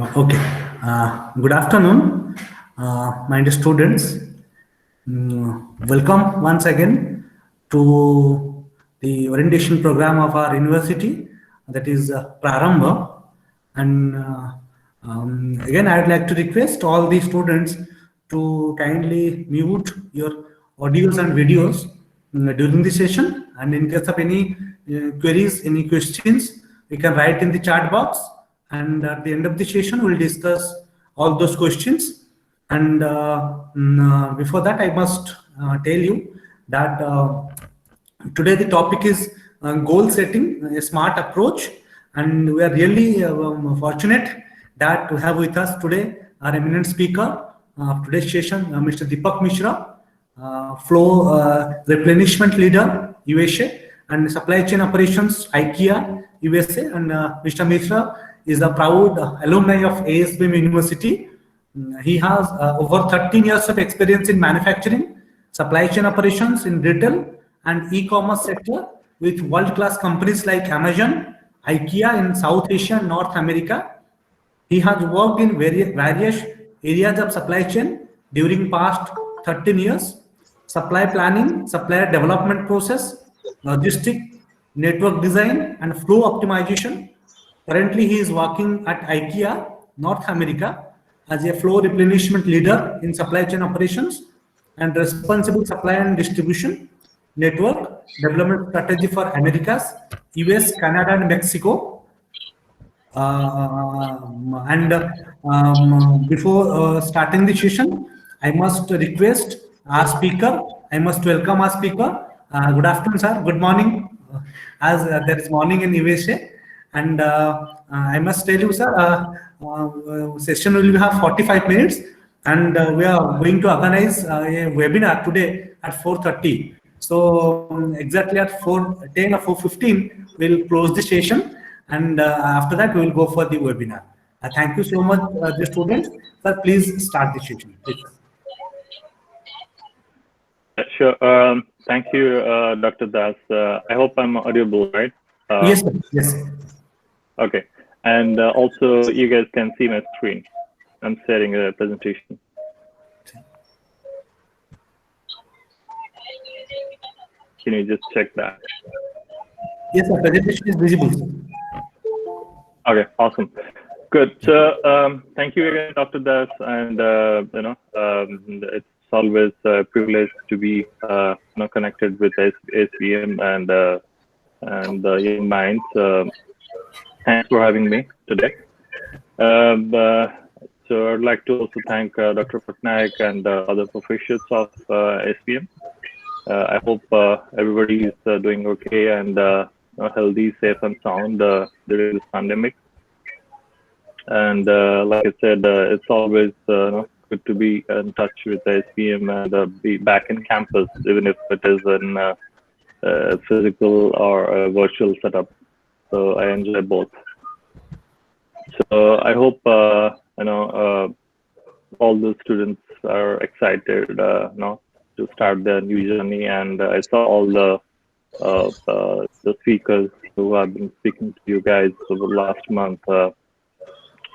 Okay. Good afternoon, my dear students. Welcome once again to the orientation program of our university, that is Prarambha. And again, I'd like to request all the students to kindly mute your audios and videos during the session. And in case of any queries, any questions, you can write in the chat box. And at the end of the session, we'll discuss all those questions. And before that, I must tell you that today the topic is goal setting, a smart approach. And we are really fortunate that we have with us today our eminent speaker of today's session, Mr. Deepak Mishra, Flow Replenishment Leader, USA, and Supply Chain Operations, IKEA, USA. And Mr. Mishra is a proud alumni of ASBM University. He has over 13 years of experience in manufacturing, supply chain operations in retail and e-commerce sector with world-class companies like Amazon, IKEA in South Asia and North America. He has worked in various areas of supply chain during past 13 years: supply planning, supplier development process, logistic, network design, and flow optimization. Currently, he is working at IKEA, North America, as a flow replenishment leader in supply chain operations and responsible supply and distribution network development strategy for Americas, US, Canada, and Mexico. Before starting the session, I must request our speaker. I must welcome our speaker. Good afternoon, sir. Good morning, as there is morning in USA. And I must tell you, sir, session will have 45 minutes, and we are going to organize a webinar today at 4:30. So exactly at 4:10 or 4:15, we'll close the session, and after that, we will go for the webinar. Thank you so much, the students. Sir, please start the session, please. Sure. Thank you, Dr. Das. I hope I'm audible, right? Yes, sir. Yes. Okay. And also, you guys can see my screen. I'm sharing a presentation. Can you just check that? Yes, the presentation is visible. Okay, awesome. Good. So thank you again, Dr. Das. And it's always a privilege to be connected with ASBM and young minds. Thanks for having me today. So I'd like to also thank Dr. Pattanayak and other professors of ASBM. I hope everybody is doing okay and healthy, safe, and sound during this pandemic. And like I said, it's always good to be in touch with ASBM and be back in campus, even if it is in a physical or a virtual setup. So I enjoy both. So I hope all the students are excited to start their new journey. And I saw all the speakers who have been speaking to you guys over the last month.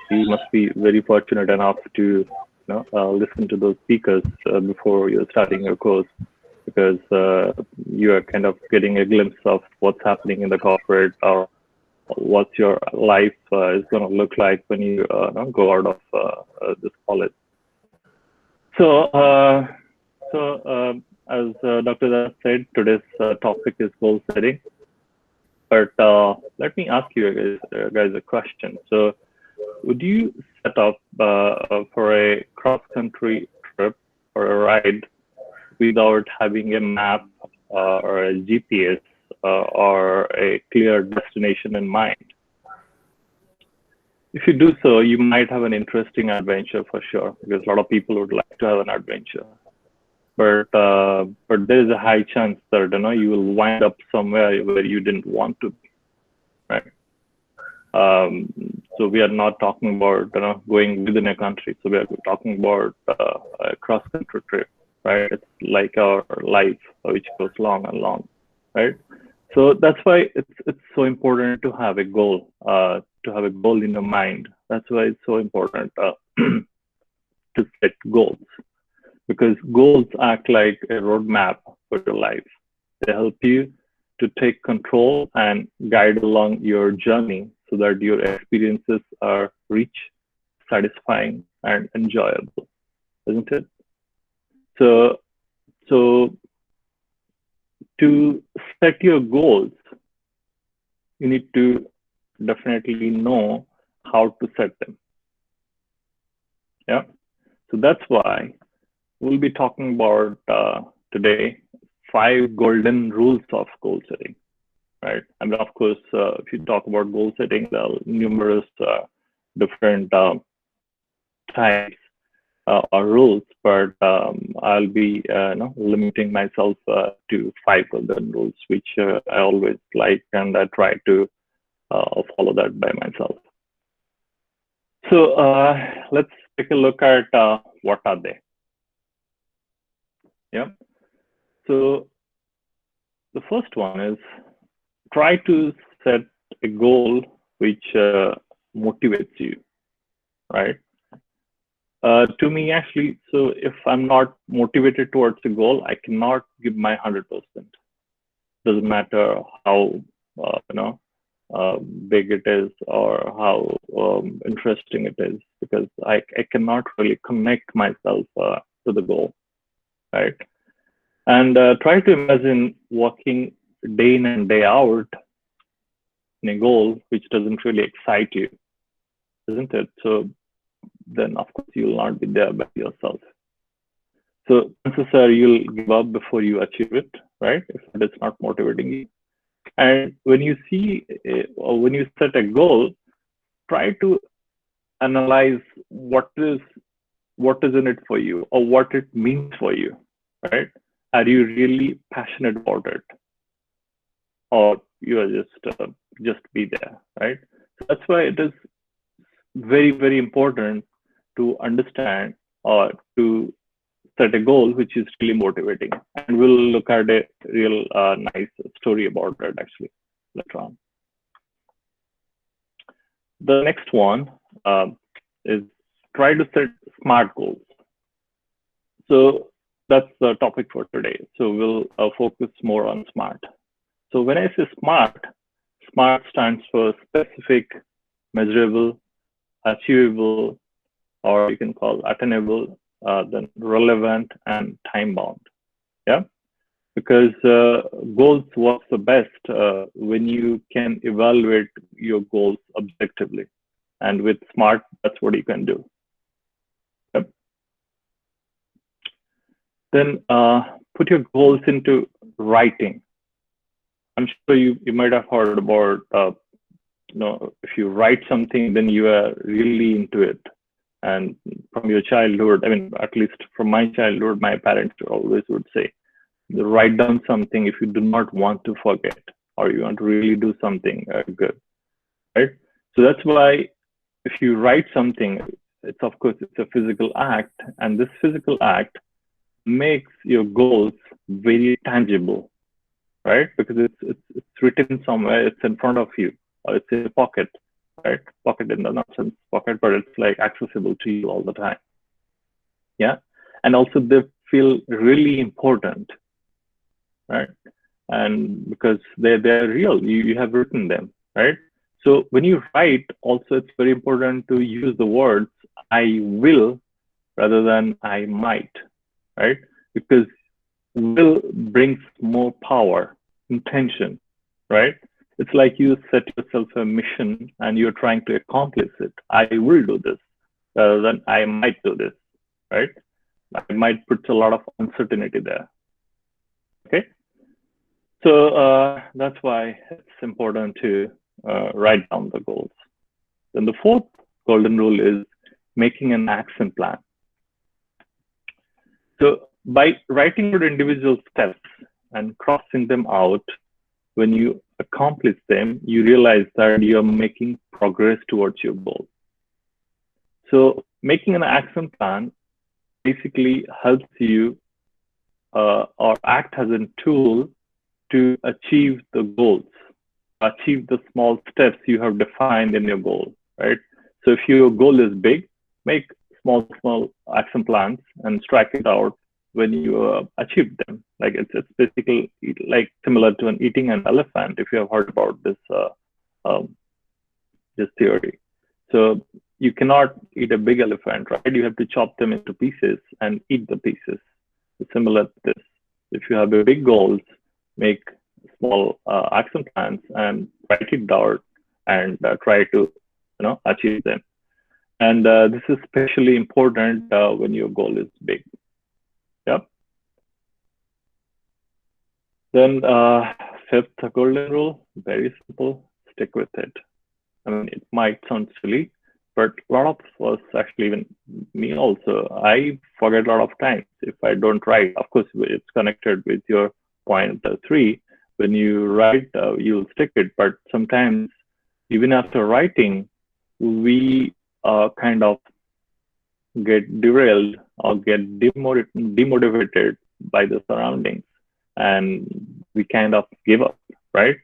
You must be very fortunate enough to listen to those speakers before you're starting your course, because you are kind of getting a glimpse of what's happening in the corporate or what your life is going to look like when you go out of this college. So, as Dr. Das said, today's topic is goal setting. But let me ask you guys a question. So, would you set up for a cross-country trip or a ride without having a map or a GPS or a clear destination in mind? If you do so, you might have an interesting adventure for sure, because a lot of people would like to have an adventure. But there is a high chance that you will wind up somewhere where you didn't want to be, right? So we are not talking about going within a country. So we are talking about a cross-country trip, right? It's like our life, which goes long and long, right? So that's why it's so important to have a goal to have a goal in your mind. That's why it's so important to set goals, because goals act like a roadmap for your life. They help you to take control and guide along your journey so that your experiences are rich, satisfying, and enjoyable, isn't it? So to set your goals, you need to definitely know how to set them. Yeah. So that's why we'll be talking about today 5 golden rules of goal setting, right? I mean, of course, if you talk about goal setting, there are numerous different types or rules, but I'll be limiting myself to 5 golden rules, which I always like, and I try to follow that by myself. So let's take a look at what are they. Yeah. So the first one is try to set a goal which motivates you, right? To me, actually, so if I'm not motivated towards a goal, I cannot give my 100%. Doesn't matter how big it is or how interesting it is, because I cannot really connect myself to the goal, right? And try to imagine working day in and day out in a goal which doesn't really excite you, isn't it? So then, of course, you will not be there by yourself. So chances are you'll give up before you achieve it, right? If it is not motivating you. And when you see, or when you set a goal, try to analyze what is in it for you, or what it means for you, right? Are you really passionate about it, or you are just be there, right? So that's why it is very, very important to understand or to set a goal which is really motivating. And we'll look at a real nice story about that actually later on. The next one is try to set SMART goals. So that's the topic for today. So we'll focus more on SMART. So when I say SMART, SMART stands for specific, measurable, achievable, or you can call attainable, then relevant and time bound. Yeah, because goals work the best when you can evaluate your goals objectively, and with SMART, that's what you can do. Yep. Then put your goals into writing. I'm sure you might have heard about if you write something, then you are really into it. And from your childhood, I mean, at least from my childhood, my parents always would say, write down something if you do not want to forget, or you want to really do something good, right? So that's why if you write something, it's of course, it's a physical act, and this physical act makes your goals very tangible, right? Because it's written somewhere, it's in front of you, or it's in a pocket, right? Pocket in the not sense pocket, but it's like accessible to you all the time. Yeah. And also they feel really important, right? And because they're real, you have written them, right? So when you write, also it's very important to use the words I will rather than I might, right? Because will brings more power, intention, right? It's like you set yourself a mission and you're trying to accomplish it. I will do this rather than I might do this, right? I might put a lot of uncertainty there. Okay. So that's why it's important to write down the goals. Then the fourth golden rule is making an action plan. So by writing your individual steps and crossing them out, when you accomplish them, you realize that you're making progress towards your goal. So making an action plan basically helps you or act as a tool to achieve the goals, achieve the small steps you have defined in your goal, right? So if your goal is big, make small action plans and strike it out when you achieve them. Like it's basically like similar to eating an elephant, if you have heard about this theory. So you cannot eat a big elephant, right? You have to chop them into pieces and eat the pieces. It's similar to this. If you have big goals, make small action plans and write it down and try to achieve them. And this is especially important when your goal is big. Yep. Then fifth golden rule, very simple, stick with it. I mean, it might sound silly, but a lot of us, actually even me also, I forget a lot of times if I don't write. Of course, it's connected with your point 3. When you write, you'll stick it. But sometimes, even after writing, we kind of get derailed or get demotivated by the surroundings, and we kind of give up, right?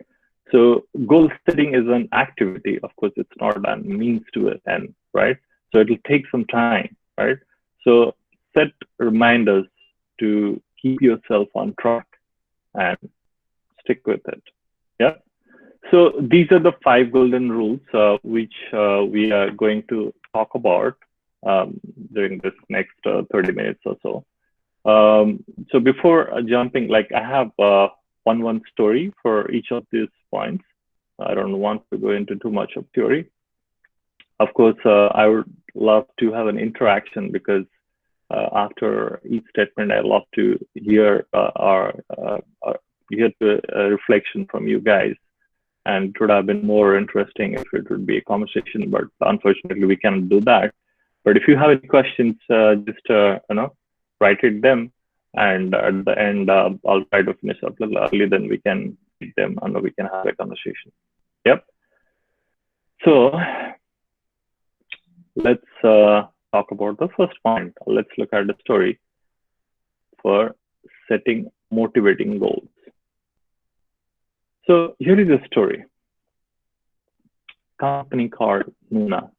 So goal setting is an activity. Of course, it's not a means to an end, right? So it'll take some time, right? So set reminders to keep yourself on track and stick with it. Yeah. So these are the 5 golden rules which we are going to talk about during this next 30 minutes or so. So before jumping, like I have one story for each of these points. I don't want to go into too much of theory. Of course, I would love to have an interaction, because after each statement, I love to hear the reflection from you guys. And it would have been more interesting if it would be a conversation, but unfortunately we cannot do that. But if you have any questions, just write it them, and at the end I'll try to finish up a little early, then we can read them and we can have a conversation. Yep. So let's talk about the first point. Let's look at the story for setting motivating goals. So here is a story. Company called Nuna.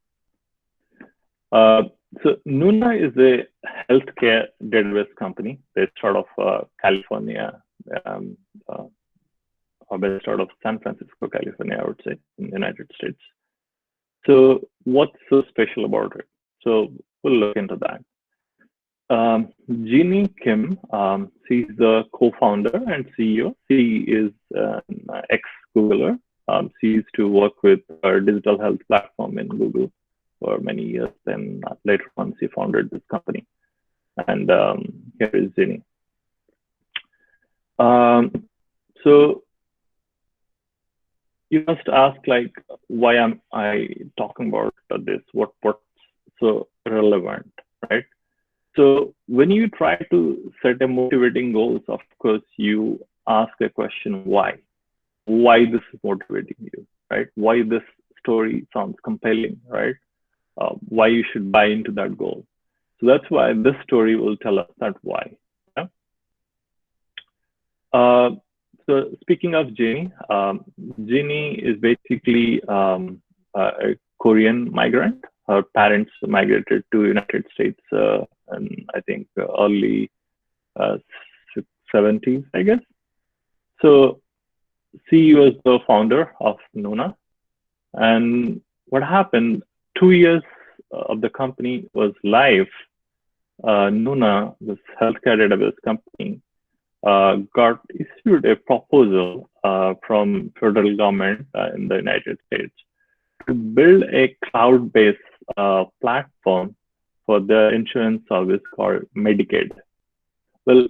So Nuna is a healthcare database company based out of California, or based out of San Francisco, California, I would say, in the United States. So what's so special about it? So we'll look into that. Jeannie Kim, she's the co-founder and CEO. She is an ex-Googler. She used to work with a digital health platform in Google for many years. Then later on, she founded this company. And here is Jeannie. So you must ask, like, why am I talking about this? What's so relevant, right? So when you try to set a motivating goals, of course, you ask a question, why? Why this is motivating you, right? Why this story sounds compelling, right? Why you should buy into that goal. So that's why this story will tell us that why. Yeah? So speaking of Jeannie, Jeannie is basically a Korean migrant. Her parents migrated to United States in, I think, early 70s, I guess. So she was the founder of Nuna. And what happened, 2 years of the company was live. Nuna, this healthcare database company, got issued a proposal from federal government in the United States to build a cloud-based platform for the insurance service called Medicaid. Well,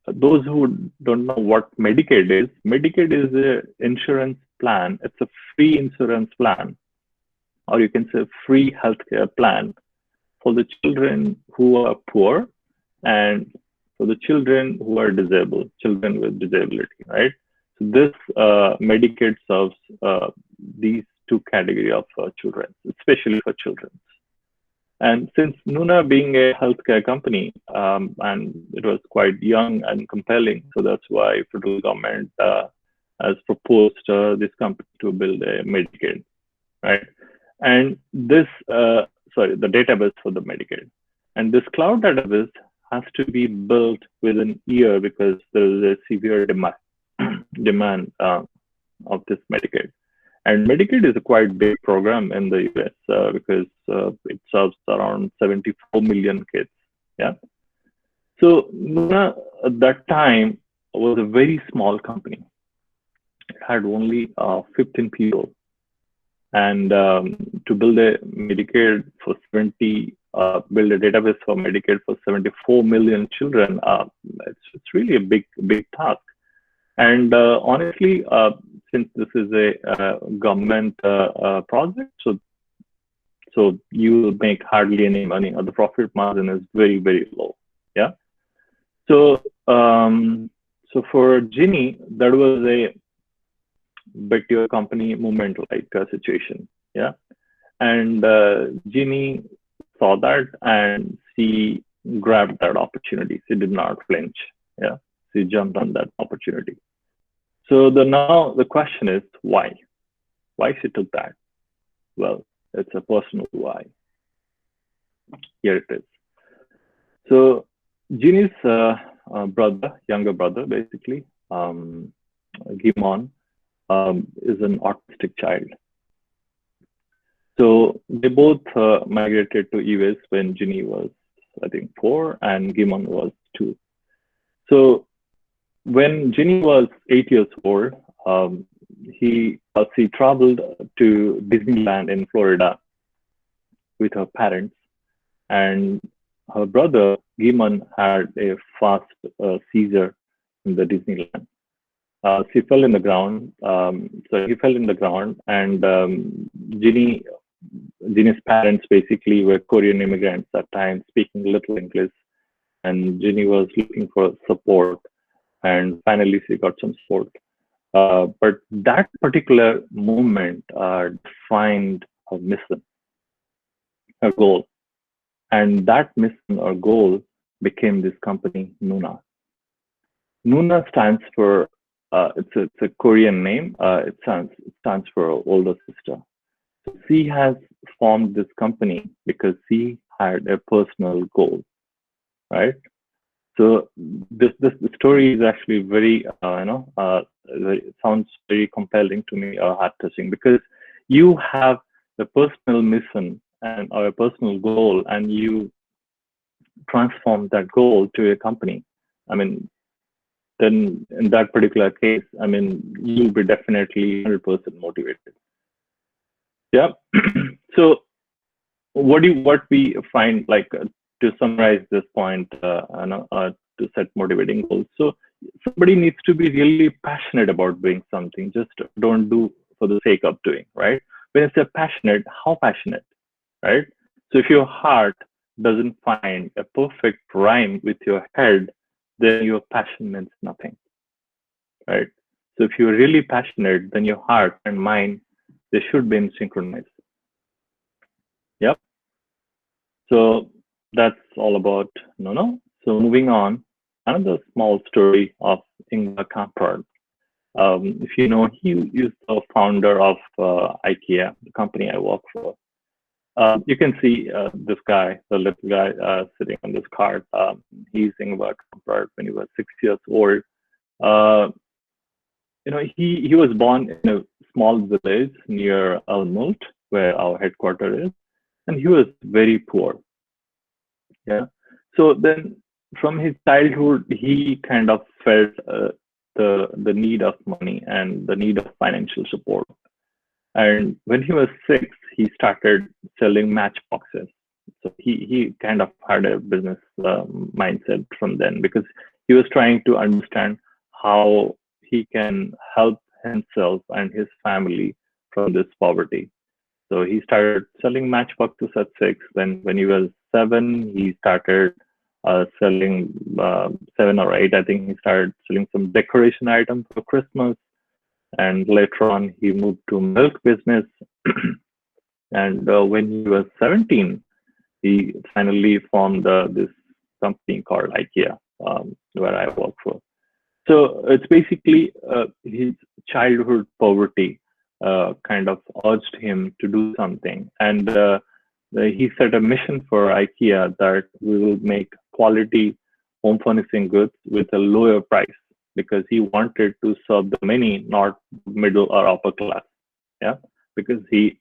those who don't know what Medicaid is an insurance plan. It's a free insurance plan, or you can say free healthcare plan for the children who are poor and for the children who are disabled, children with disability, right? So this Medicaid serves these 2 categories of children, especially for children. And since Nuna being a healthcare company, and it was quite young and compelling, so that's why federal government has proposed this company to build a Medicaid, right? And this, the database for the Medicaid. And this cloud database has to be built within a year because there is a severe demand of this Medicaid. And Medicaid is a quite big program in the US because it serves around 74 million kids. Yeah. So Nuna at that time was a very small company. It had only 15 people. And to build a Medicaid for build a database for Medicaid for 74 million children, it's really a big task. And honestly, since this is a government project, so you will make hardly any money, or the profit margin is very, very low. Yeah. So so for Ginny, that was a bet your company movement like situation. Yeah. And Ginny saw that and she grabbed that opportunity. She did not flinch. Yeah. She jumped on that opportunity. So now the question is why? Why she took that? Well, it's a personal why. Here it is. So Ginny's younger brother, basically, Gimon, is an autistic child. So they both migrated to US when Ginny was, I think, 4 and Gimon was 2. So when Ginny was 8 years old, she traveled to Disneyland in Florida with her parents, and her brother Gimon had a fast seizure in the Disneyland. She fell in the ground. So he fell in the ground, and Ginny's parents basically were Korean immigrants at times, speaking little English, and Ginny was looking for support. And finally, she got some support. But that particular moment defined her mission, her goal. And that mission or goal became this company, Nuna. Nuna stands for, it's a Korean name. It stands for older sister. So she has formed this company because she had a personal goal, right? So this story is actually very, it sounds very compelling to me, heart touching, because you have the personal mission or a personal goal, and you transform that goal to a company. I mean, then in that particular case, I mean, you'll be definitely 100% motivated. Yeah. So what we find, like, to summarize this point, to set motivating goals. So somebody needs to be really passionate about doing something. Just don't do for the sake of doing, right? When I say passionate, how passionate, right? So if your heart doesn't find a perfect rhyme with your head, then your passion means nothing, right? So if you're really passionate, then your heart and mind, they should be in synchronized. Yep. So that's all about Nuna. So moving on, another small story of Ingvar Kamprad. If you know, he is the founder of IKEA, the company I work for. You can see this guy, the little guy sitting on this card. He's Ingvar Kamprad when he was 6 years old. He was born in a small village near Almult, where our headquarters is, and he was very poor. Yeah. So then, from his childhood, he kind of felt the need of money and the need of financial support. And when he was 6, he started selling matchboxes. So he kind of had a business mindset from then, because he was trying to understand how he can help himself and his family from this poverty. So he started selling matchboxes at 6. Then when he was 7, he started selling 7 or 8. I think he started selling some decoration items for Christmas. And later on, he moved to milk business. And when he was 17, he finally formed this company called IKEA, where I work for. So it's basically he's childhood poverty kind of urged him to do something, and he set a mission for IKEA that we will make quality home furnishing goods with a lower price, because he wanted to serve the many, not middle or upper class. Yeah, because he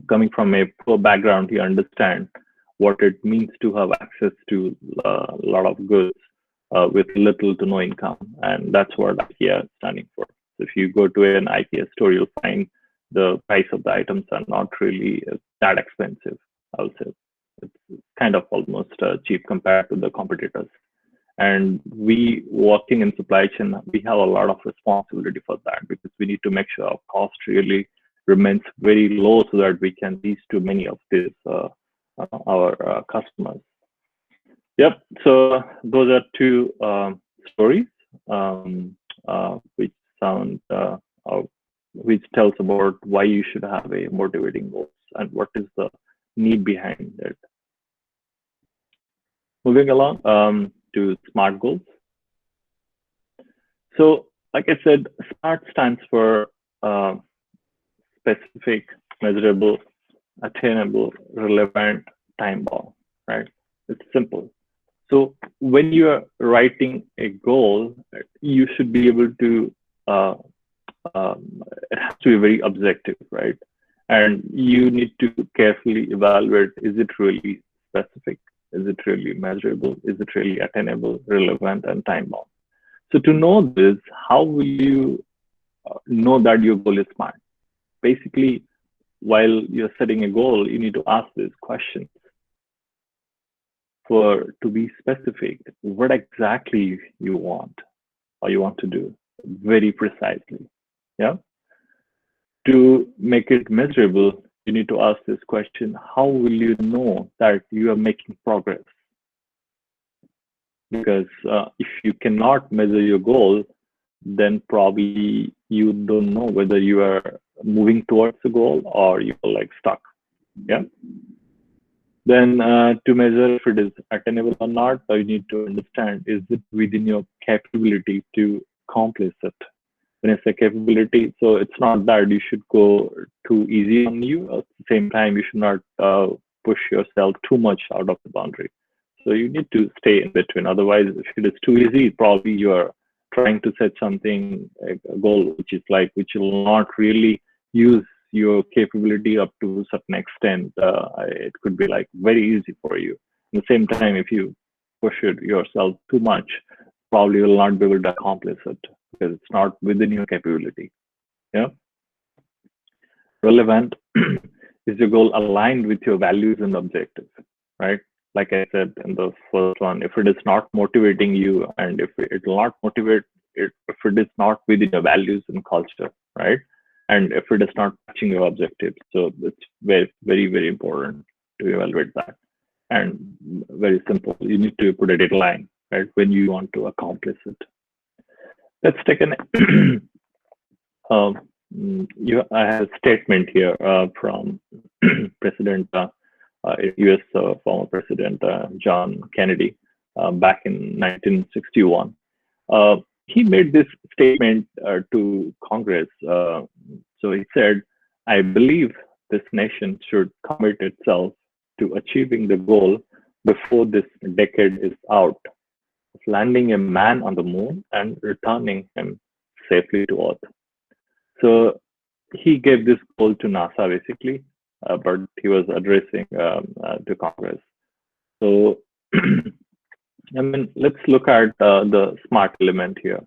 coming from a poor background, he understands what it means to have access to a lot of goods with little to no income, and that's what IKEA is standing for. So if you go to an IKEA store, you'll find the price of the items are not really that expensive. I would say it's kind of almost cheap compared to the competitors. And we working in supply chain, we have a lot of responsibility for that, because we need to make sure our cost really remains very low so that we can reach to many of these our customers. Yep. So those are two stories which sound which tells about why you should have a motivating goals and what is the need behind it. Moving along to SMART goals. So, like I said, SMART stands for specific, measurable, attainable, relevant, time-bound, right? It's simple. So when you are writing a goal, you should be able to, it has to be very objective, right? And you need to carefully evaluate, is it really specific? Is it really measurable? Is it really attainable, relevant, and time-bound? So to know this, how will you know that your goal is SMART? Basically, while you're setting a goal, you need to ask these questions. To be specific, what exactly you want or you want to do very precisely. Yeah. To make it measurable, you need to ask this question: how will you know that you are making progress? Because if you cannot measure your goal, then probably you don't know whether you are moving towards the goal or you're like stuck. Yeah. Then to measure if it is attainable or not, you need to understand, is it within your capability to accomplish it? When I say capability, so it's not that you should go too easy on you. At the same time, you should not push yourself too much out of the boundary. So you need to stay in between. Otherwise, if it is too easy, probably you are trying to set something, a goal, which will not really use your capability up to a certain extent. It could be like very easy for you. At the same time, if you push it yourself too much, probably you will not be able to accomplish it because it's not within your capability. Yeah. Relevant is your goal aligned with your values and objectives, right? Like I said in the first one, if it is not motivating you, and if it will not motivate it, if it is not within your values and culture, right? And if it is not matching your objectives. So it's very, very, very important to evaluate that. And very simple, you need to put a deadline, right, when you want to accomplish it. Let's take an I have a statement here from President, US former President John Kennedy back in 1961. He made this statement to Congress. So he said, "I believe this nation should commit itself to achieving the goal before this decade is out of landing a man on the moon and returning him safely to Earth." So he gave this goal to NASA basically, but he was addressing to Congress. So I mean, let's look at the SMART element here.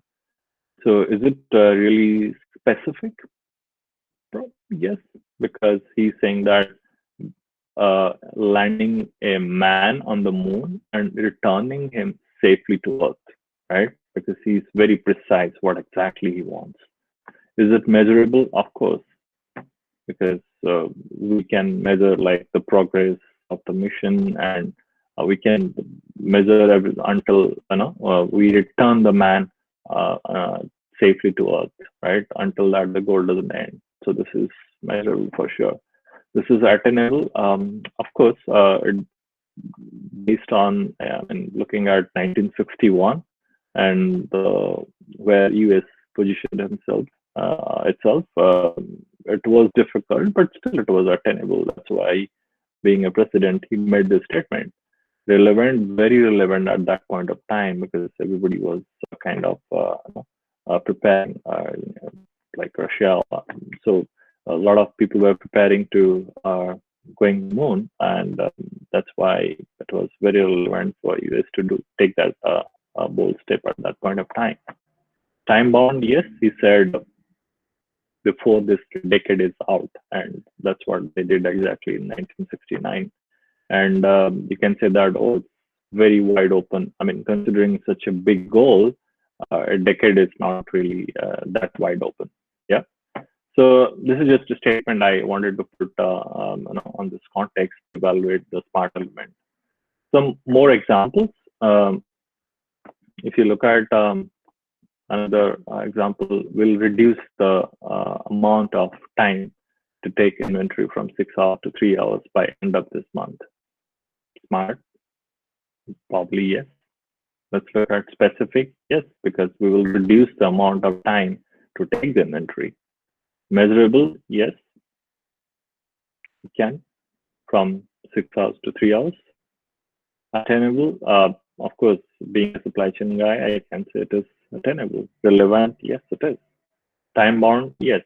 So is it really specific? Yes, because he's saying that landing a man on the moon and returning him safely to Earth, right? Because he's very precise what exactly he wants. Is it measurable? Of course, because we can measure like the progress of the mission, and we can measure until we return the man safely to Earth, right? Until that the goal doesn't end. So this is measurable for sure. This is attainable, of course, based on looking at 1961 and where US positioned himself itself. It was difficult, but still it was attainable. That's why, being a president, he made this statement. Relevant, very relevant at that point of time, because everybody was kind of preparing, like Russia. So a lot of people were preparing to going moon, and that's why it was very relevant for US to take that bold step at that point of time. Time bound, yes, he said before this decade is out, and that's what they did exactly in 1969. And you can say that, oh, it's very wide open. I mean, considering such a big goal, a decade is not really that wide open. Yeah. So this is just a statement I wanted to put on this context to evaluate the SMART element. Some more examples. If you look at another example, will reduce the amount of time to take inventory from 6 hours to 3 hours by end of this month. SMART? Probably yes. Let's look at specific. Yes, because we will reduce the amount of time to take the inventory. Measurable? Yes. We can, from 6 hours to 3 hours. Attainable? Of course, being a supply chain guy, I can say it is attainable. Relevant? Yes, it is. Time bound? Yes,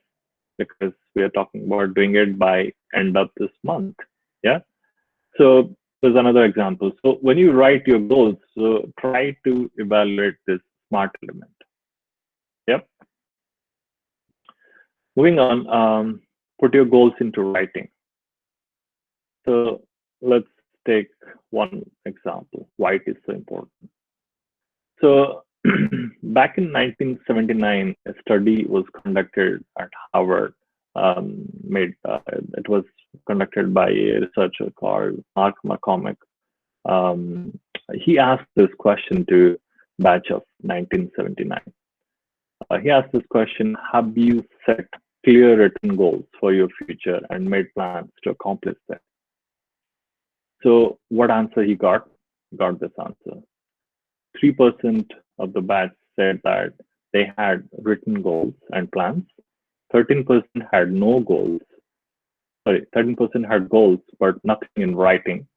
because we are talking about doing it by end of this month. Yeah. So there's another example. So when you write your goals, so try to evaluate this SMART element. Yep. Moving on, put your goals into writing. So let's take one example, why it is so important. So back in 1979, a study was conducted at Harvard. It was conducted by a researcher called Mark McCormick. He asked this question to batch of 1979. He asked this question: have you set clear written goals for your future and made plans to accomplish them? So what answer he got? Got this answer. 3% of the batch said that they had written goals and plans. 13% had no goals. Sorry, 13% had goals but nothing in writing,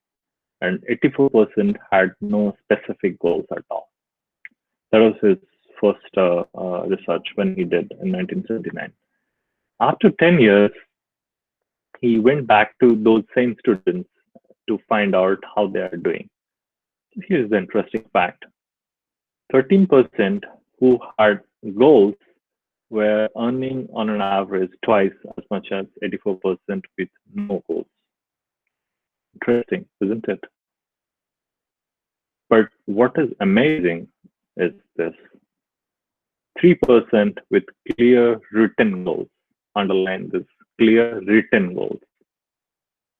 and 84% had no specific goals at all. That was his first research when he did in 1979. After 10 years, he went back to those same students to find out how they are doing. Here's the interesting fact. 13% who had goals were earning on an average twice as much as 84% with no goals. Interesting, isn't it? But what is amazing is this. 3% with clear written goals, underline this, clear written goals,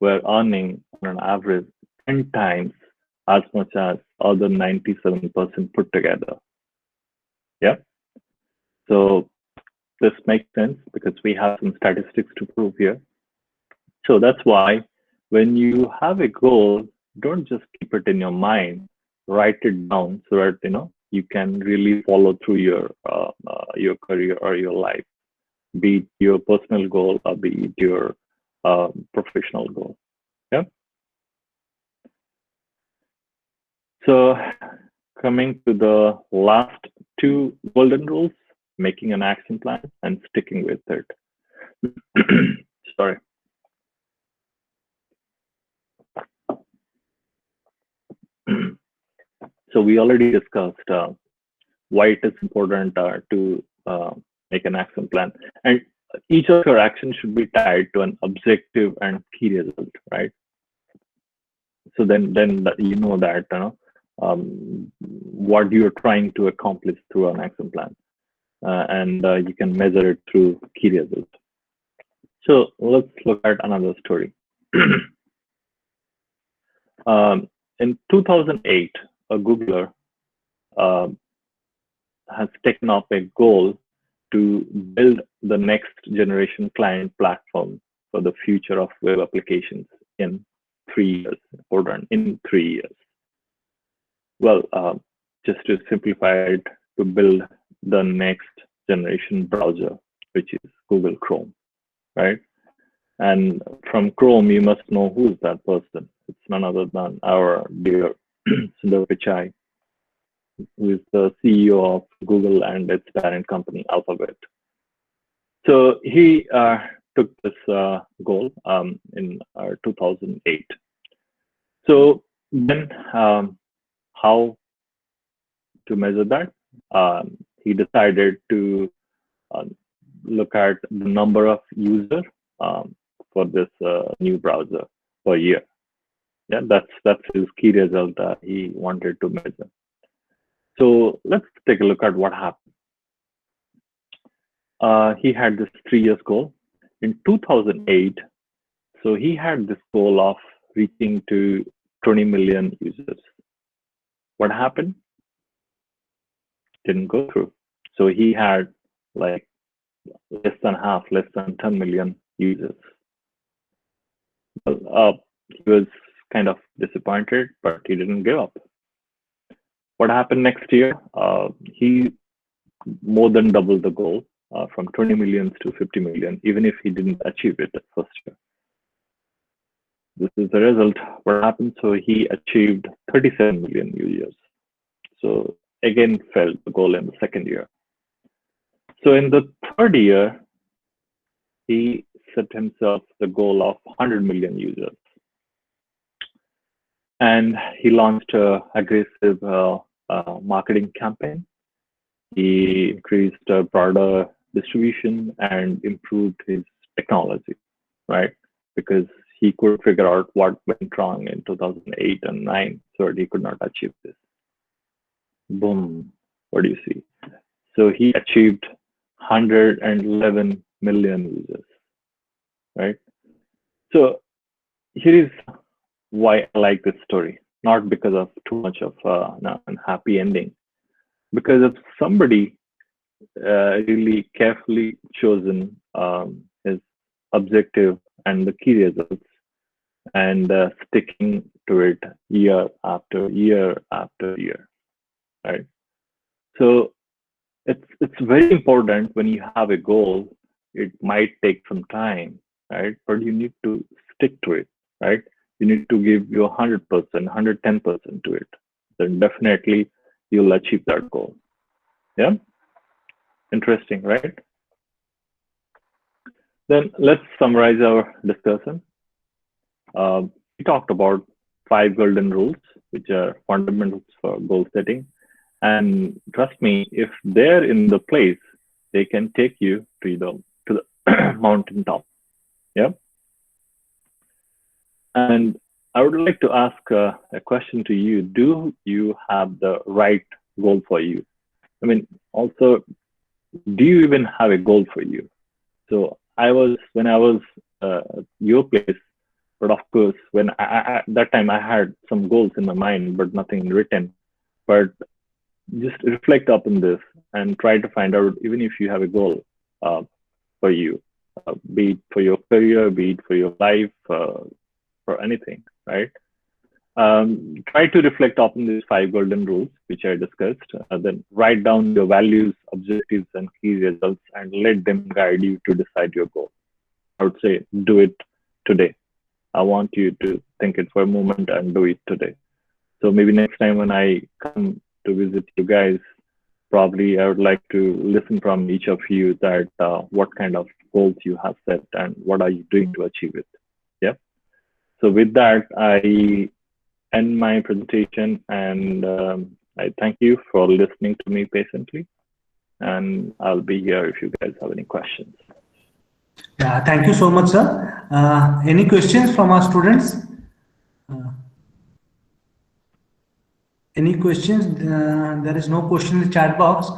were earning on an average 10 times as much as other 97% put together. Yeah. So this makes sense because we have some statistics to prove here. So that's why when you have a goal, don't just keep it in your mind, write it down so that you can really follow through your career or your life, be it your personal goal or be it your professional goal. Yeah. So coming to the last two golden rules, making an action plan and sticking with it. Sorry. So we already discussed why it is important to make an action plan, and each of your actions should be tied to an objective and key result, right? So then you know that what you're trying to accomplish through an action plan, and you can measure it through key results. So let's look at another story. In 2008, a Googler has taken up a goal to build the next generation client platform for the future of web applications in 3 years, or in 3 years. Well, just to simplify it, to build the next generation browser, which is Google Chrome, right? And from Chrome, you must know who's that person. It's none other than our dear Sundar Pichai, who is the CEO of Google and its parent company, Alphabet. So he took this goal in 2008. So then how to measure that? He decided to look at the number of users for this new browser per year. Yeah, that's his key result that he wanted to measure. So let's take a look at what happened. He had this 3 years goal. In 2008, so he had this goal of reaching to 20 million users. What happened? Didn't go through. So he had like less than 10 million users. Well, he was kind of disappointed, but he didn't give up. What happened next year? He more than doubled the goal from 20 million to 50 million, even if he didn't achieve it at first year. This is the result. What happened? So he achieved 37 million users. So again, failed the goal in the second year. So in the third year, he set himself the goal of 100 million users. And he launched an aggressive marketing campaign. He increased broader distribution and improved his technology, right? Because he could figure out what went wrong in 2008 and 9, so he could not achieve this. Boom, what do you see? So he achieved 111 million users, right? So here is why I like this story, not because of too much of an unhappy ending, because of somebody really carefully chosen his objective and the key results and sticking to it year after year after year, right? So it's very important when you have a goal. It might take some time, right? But you need to stick to it, right? You need to give your 100%, 110% to it. Then definitely you'll achieve that goal. Yeah, interesting, right? Then let's summarize our discussion. We talked about 5 golden rules, which are fundamentals for goal setting. And trust me, if they're in the place, they can take you to the mountain top. Yeah. And I would like to ask a question to you. Do you have the right goal for you? I mean, also, do you even have a goal for you? So when I was your place, but of course, when that time I had some goals in my mind, but nothing written. But just reflect upon this and try to find out, even if you have a goal for you, be it for your career, be it for your life, for anything, right? Try to reflect upon these 5 golden rules, which I discussed. Then write down your values, objectives, and key results, and let them guide you to decide your goal. I would say, do it today. I want you to think it for a moment and do it today. So maybe next time when I come to visit you guys, probably I would like to listen from each of you that what kind of goals you have set and what are you doing to achieve it. Yeah. So with that, I end my presentation, and I thank you for listening to me patiently. And I'll be here if you guys have any questions. Yeah, thank you so much, sir. Any questions from our students? Any questions? There is no question in the chat box.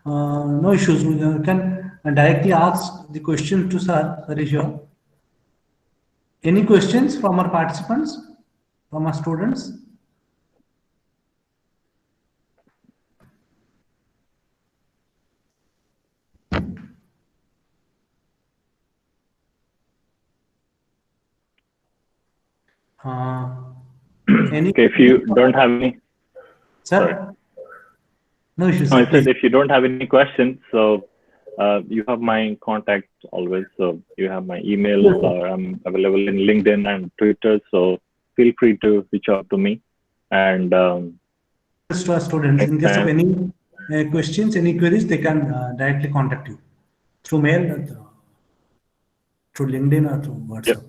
No issues. You can directly ask the question to sir. Sir is here. Any questions from our participants, from our students? Okay, if you don't have any, sir, no issues. No, I said if you don't have any questions, so you have my contact always. So you have my email, or I'm available in LinkedIn and Twitter. So feel free to reach out to me. And to our students, in case of any questions, any queries, they can directly contact you through mail, through LinkedIn, or through WhatsApp.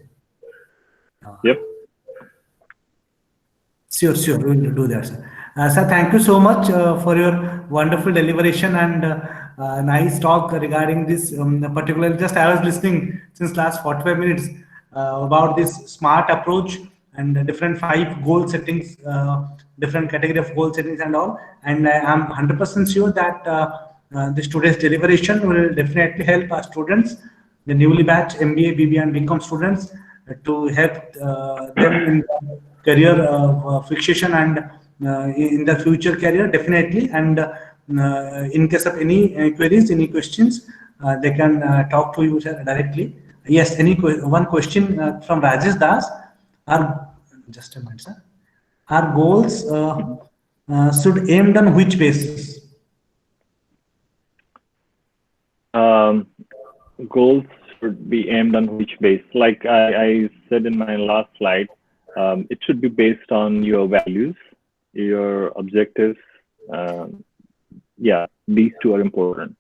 Yep. Sure, we will do that, sir. Sir, thank you so much for your wonderful deliberation and nice talk regarding this particular. Just I was listening since last 45 minutes about this SMART approach and different 5 goal settings, different category of goal settings and all. And I am 100% sure that the students' deliberation will definitely help our students, the newly batch MBA, BBA, and BCom students, to help them in career fixation and in the future career, definitely. And in case of any queries, any questions, they can talk to you directly. Yes, one question from Rajesh Das. Just a minute, sir. Our goals should aimed on which basis? Goals should be aimed on which base? Like I said in my last slide, it should be based on your values, your objectives. Yeah, these two are important.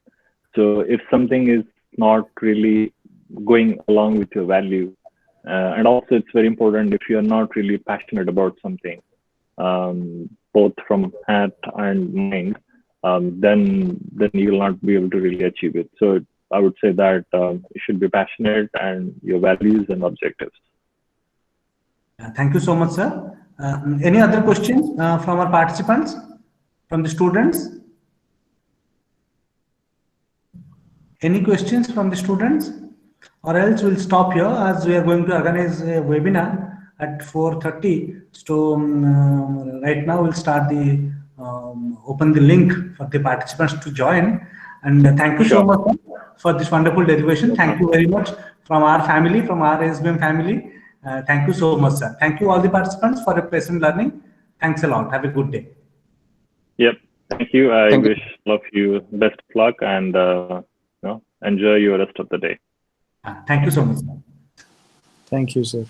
So if something is not really going along with your value, and also it's very important if you're not really passionate about something, both from heart and mind, then you will not be able to really achieve it. So I would say that you should be passionate and your values and objectives. Thank you so much, sir. Any other questions from our participants, from the students? Any questions from the students? Or else we'll stop here, as we are going to organize a webinar at 4:30. So right now we'll start the open the link for the participants to join. And thank you so much for this wonderful derivation. Thank you very much from our family, from our ASBM family. Thank you so much, sir. Thank you all the participants for a pleasant learning. Thanks a lot. Have a good day. Yep. Thank you. I wish all of you best of luck and enjoy your rest of the day. Thank you so much, sir. Thank you, sir.